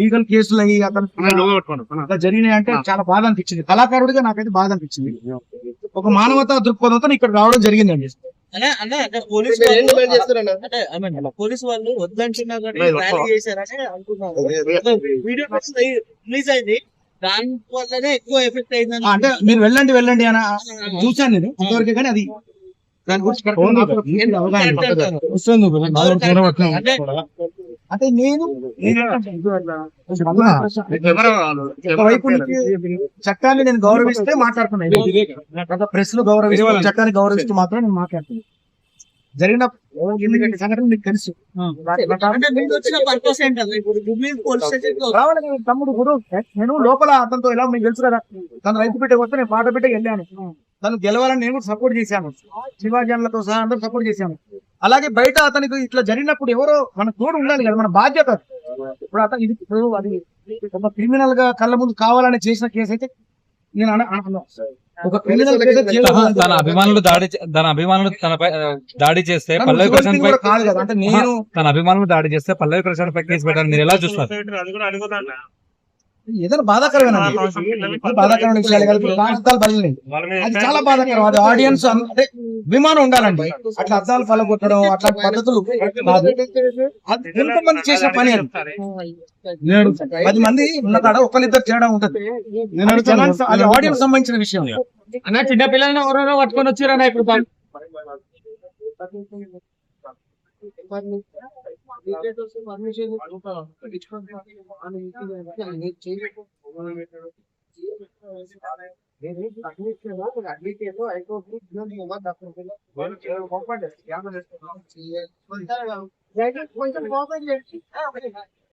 Legal కేసులు అయ్యి అతను జరిగినాయి అంటే చాలా బాధ అనిపించింది. కళాకారుడిగా నాకైతే బాధ అనిపించింది. ఒక మానవతా దృక్పథంతో ఇక్కడ రావడం జరిగిందండి. పోలీసు వాళ్ళు వద్దంటున్నా కానీ ర్యాలీ చేశారని అంటున్నారు. వీడియో రిలీజ్ అయింది, దాని వల్లనే ఎక్కువ ఎఫెక్ట్ అయిందని. అంటే మీరు వెళ్ళండి వెళ్ళండి అని చూశాను నేను ఇంతవరకే, కానీ అది దాని గురించి అంటే నేను వైపు చట్టాన్ని నేను గౌరవిస్తే మాట్లాడుతున్నాను. ప్రెస్ ను గౌరవిస్తూ చట్టాన్ని గౌరవిస్తూ మాత్రం నేను మాట్లాడుతున్నాను. జరిగిన సంఘటన మీకు తెలుసు. రావాలి తమ్ముడు గురు, నేను లోపల అతనితో ఎలా మీకు తెలుసు కదా, తను రైతు బిడ్డ వస్తే నేను పాట బిడ్డ వెళ్ళాను. తను గెలవాలని నేను కూడా సపోర్ట్ చేశాను, శివాజన్లతో సహా అందరూ సపోర్ట్ చేశాను. అలాగే బయట అతనికి ఇట్లా జరిగినప్పుడు ఎవరో మన తోడు ఉండాలి కదా, మన బాధ్యత. ఇప్పుడు అతను ఇది అది ఒక క్రిమినల్ గా కళ్ళ ముందు కావాలని చేసిన కేసు అయితే నేను ఒక క్రిమినల్ తన అభిమానులు తనపై దాడి చేస్తే పల్లవి ప్రశాంత్ పై కాదు కదా, అంటే నేను తన అభిమానులు దాడి చేస్తే పల్లవి ప్రశాంత్ పై కేసు పెట్టాలని మీరు ఎలా చూస్తారు? ఏదైనా బాధాకరమైన బాధాకరమైన విషయాలు కాదు. అద్దాలు పగిలినాయి, అది చాలా బాధాకరం. అది ఆడియన్స్ అంటే అభిమానం ఉండాలండి. అట్లా అద్దాలు పగలగొట్టడం అట్లాంటి పద్ధతులు ఎంతమంది చేసిన పని. అది 10 మంది ఉన్న కాడ ఒకరిద్దరు తేడా ఉంటది. అది ఆడియన్స్ సంబంధించిన విషయం. అన్న చిన్న పిల్లల్ని ఎవరెవరో పట్టుకొని వచ్చారన్న ఇప్పుడు కొంచెం